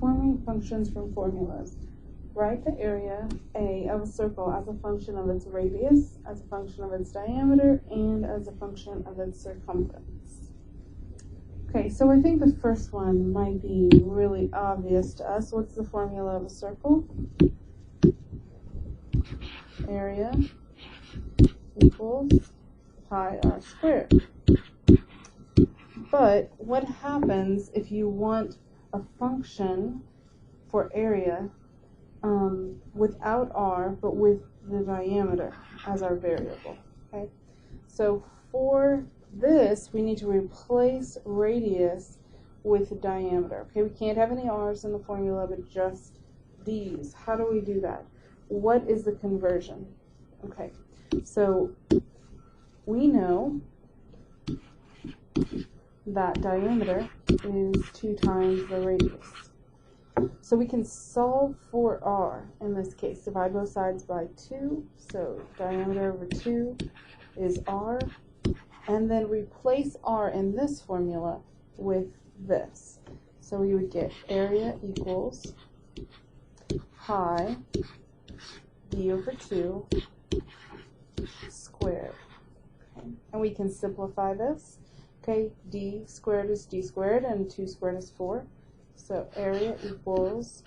Transforming functions from formulas. Write the area A of a circle as a function of its radius, as a function of its diameter, and as a function of its circumference. Okay, so I think the first one might be really obvious to us. What's the formula of a circle? Area equals pi r squared. But what happens if you want a function for area without r, but with the diameter as our variable? Okay, so for this, we need to replace radius with diameter. Okay, we can't have any r's in the formula, but just d's. How do we do that? What is the conversion? Okay, so we know that diameter is 2 times the radius. So we can solve for r in this case. Divide both sides by 2, so diameter over 2 is r, and then replace r in this formula with this. So we would get area equals pi d over 2 squared. Okay. And we can simplify this. Okay, d squared is d squared, and 2 squared is 4. So area equals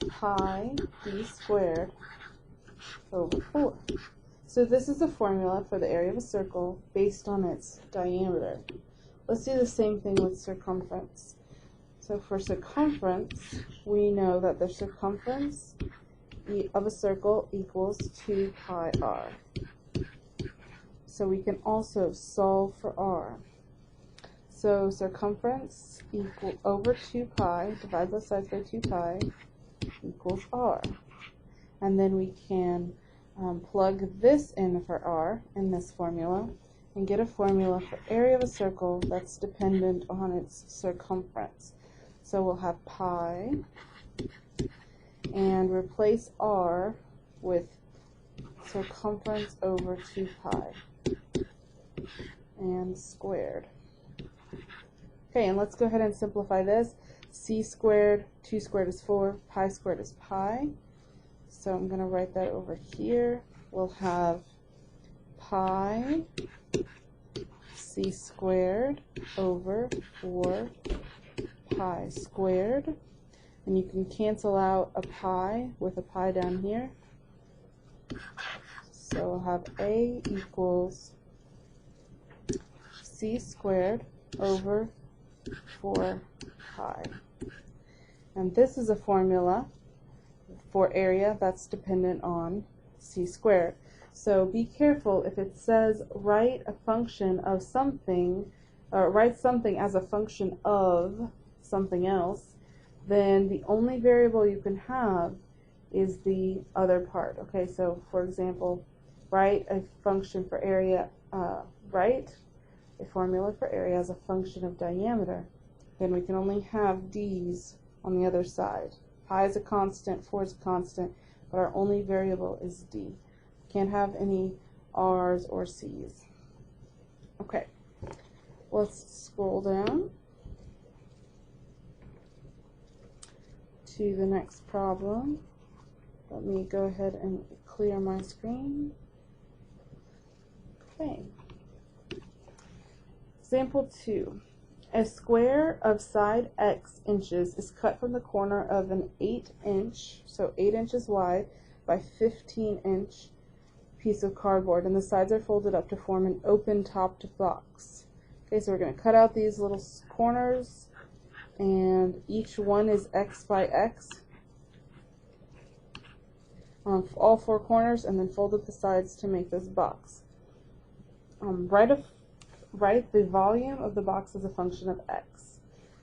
pi d squared over 4. So this is a formula for the area of a circle based on its diameter. Let's do the same thing with circumference. So for circumference, we know that the circumference of a circle equals 2 pi r. So we can also solve for r. So circumference equal over 2 pi, divide both sides by 2 pi, equals r. And then we can plug this in for r in this formula and get a formula for area of a circle that's dependent on its circumference. So we'll have pi and replace r with circumference over 2 pi and squared. Okay, and let's go ahead and simplify this. C squared, 2 squared is 4, pi squared is pi. So I'm going to write that over here. We'll have pi c squared over 4 pi squared. And you can cancel out a pi with a pi down here. So we'll have a equals c squared over 4 pi. And this is a formula for area that's dependent on c squared. So be careful if it says write a function of something, or write something as a function of something else, then the only variable you can have is the other part. Okay, so for example, write a function for area, write a formula for area as a function of diameter, then we can only have d's on the other side. Pi is a constant, 4 is a constant, but our only variable is d. Can't have any r's or c's. Okay, let's scroll down to the next problem. Let me go ahead and clear my screen. Okay. Example 2. A square of side x inches is cut from the corner of an 8-inch, so 8 inches wide, by 15-inch piece of cardboard, and the sides are folded up to form an open-topped box. Okay, so we're going to cut out these little corners, and each one is x by x on all 4 corners, and then fold up the sides to make this box. Write the volume of the box as a function of x.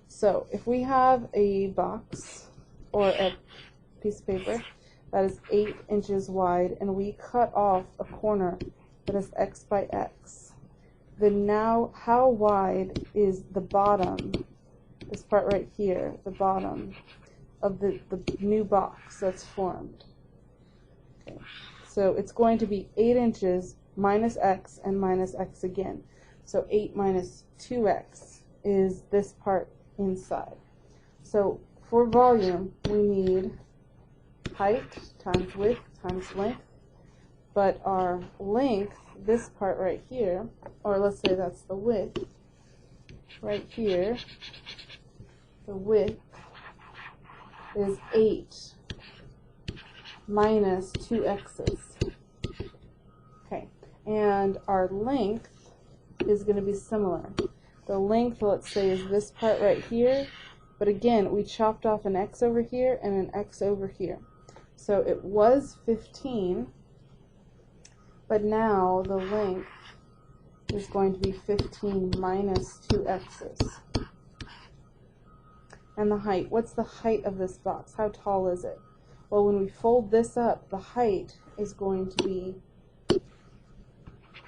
So if we have a box or a piece of paper that is 8 inches wide and we cut off a corner that is x by x, then now how wide is the bottom, this part right here, the bottom of the new box that's formed? Okay. So it's going to be 8 inches minus x and minus x again. So 8 minus 2x is this part inside. So for volume, we need height times width times length. But our length, this part right here, or let's say that's the width, right here, the width is 8 minus 2x's. Okay, and our length is going to be similar. The length, let's say, is this part right here, but again, we chopped off an x over here and an x over here. So it was 15, but now the length is going to be 15 minus 2x's. And the height, what's the height of this box? How tall is it? Well, when we fold this up, the height is going to be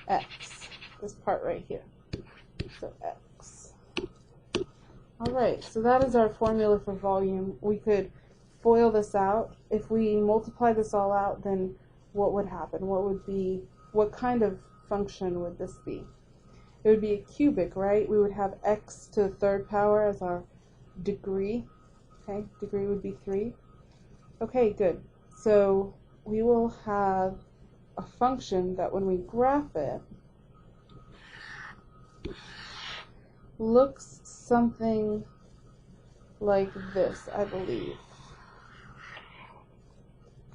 x, this part right here. So x. Alright, so that is our formula for volume. We could FOIL this out. If we multiply this all out, then what would happen? What kind of function would this be? It would be a cubic, right? We would have x to the third power as our degree. Okay, degree would be 3. Okay, good. So we will have a function that when we graph it, looks something like this, I believe.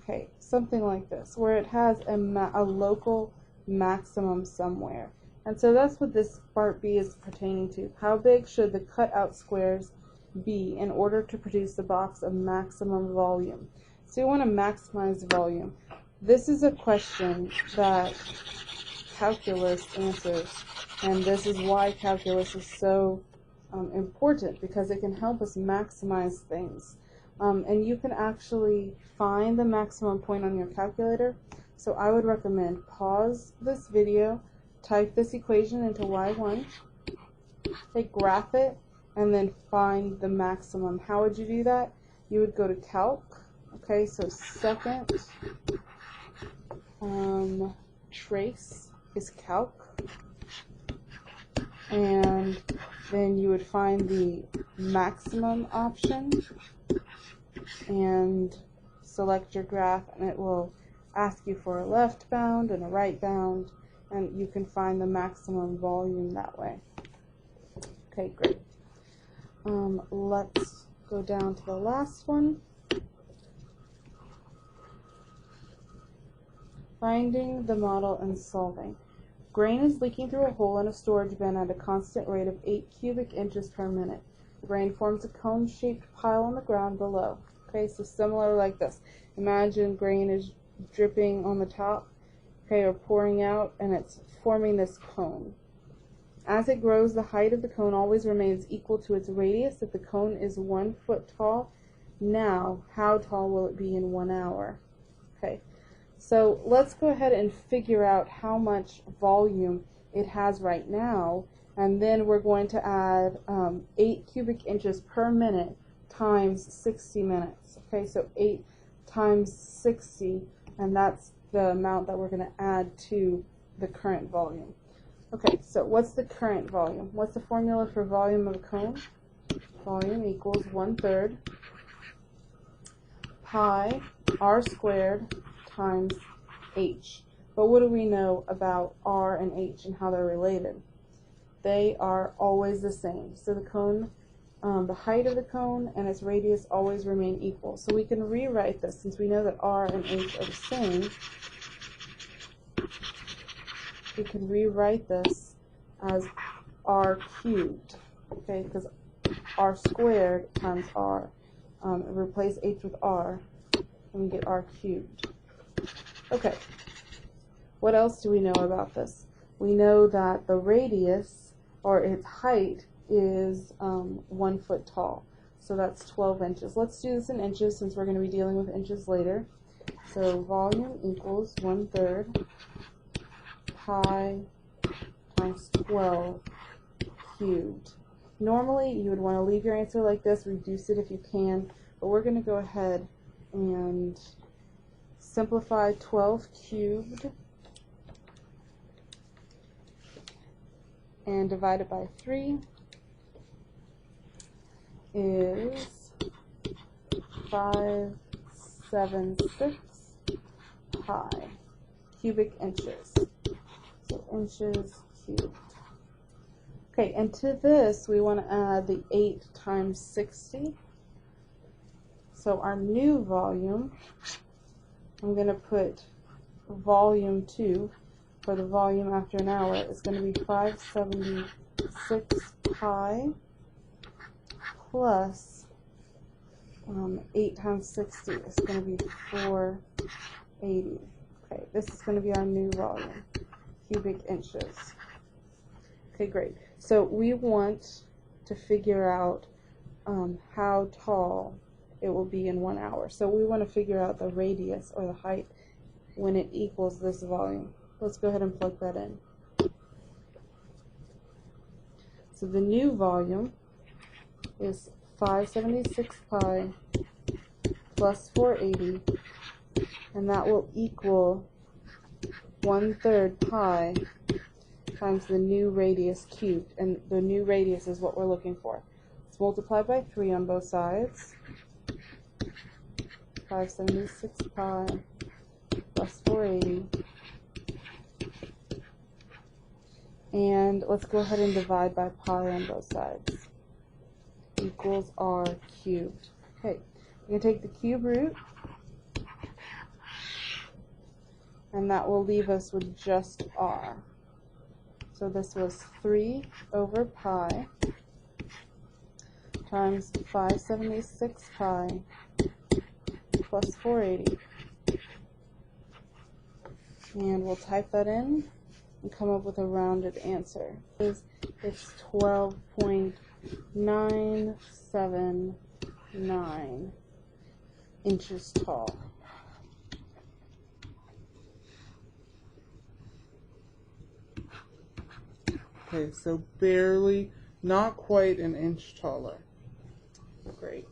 Okay, something like this, where it has a local maximum somewhere. And so that's what this part B is pertaining to. How big should the cut out squares be in order to produce the box of maximum volume? So you want to maximize volume. This is a question that calculus answers, and this is why calculus is so important, because it can help us maximize things. And you can actually find the maximum point on your calculator. So I would recommend pause this video, type this equation into y1, graph it, and then find the maximum. How would you do that? You would go to calc. Okay, so second trace is calc, and then you would find the maximum option and select your graph, and it will ask you for a left bound and a right bound, and you can find the maximum volume that way. Okay, great. Let's go down to the last one. Finding the model and solving. Grain is leaking through a hole in a storage bin at a constant rate of 8 cubic inches per minute. The grain forms a cone-shaped pile on the ground below. Okay, so similar like this. Imagine grain is dripping on the top, okay, or pouring out, and it's forming this cone. As it grows, the height of the cone always remains equal to its radius. If the cone is 1 foot tall, now how tall will it be in 1 hour? Okay, so let's go ahead and figure out how much volume it has right now, and then we're going to add 8 cubic inches per minute times 60 minutes. Okay, so 8 times 60, and that's the amount that we're going to add to the current volume. Okay, so what's the current volume? What's the formula for volume of a cone? Volume equals 1/3 pi r squared times h. But what do we know about r and h and how they're related? They are always the same. So the cone, the height of the cone and its radius always remain equal. So we can rewrite this, since we know that r and h are the same. We can rewrite this as r cubed, okay, because r squared times r. Replace h with r, and we get r cubed. Okay, what else do we know about this? We know that the radius, or its height, is 1 foot tall. So that's 12 inches. Let's do this in inches, since we're going to be dealing with inches later. So volume equals 1/3 pi times 12 cubed. Normally you would want to leave your answer like this, reduce it if you can, but we're going to go ahead and simplify 12 cubed and divide it by 3 is 576 pi cubic inches. So inches cubed. Okay, and to this we want to add the 8 times 60. So our new volume, I'm going to put volume 2 for the volume after an hour is going to be 576 pi plus 8 times 60 is going to be 480. Okay, this is going to be our new volume, cubic inches. Okay, great. So we want to figure out how tall it will be in 1 hour. So we want to figure out the radius or the height when it equals this volume. Let's go ahead and plug that in. So the new volume is 576 pi plus 480, and that will equal 1/3 pi times the new radius cubed, and the new radius is what we're looking for. Let's multiply by 3 on both sides. 576 pi plus 480. And let's go ahead and divide by pi on both sides. Equals r cubed. Okay, you can take the cube root, and that will leave us with just r. So this was 3 over pi times 576 pi plus 480. And we'll type that in and come up with a rounded answer. It's 12.979 inches tall. Okay, so barely, not quite an inch taller. Great.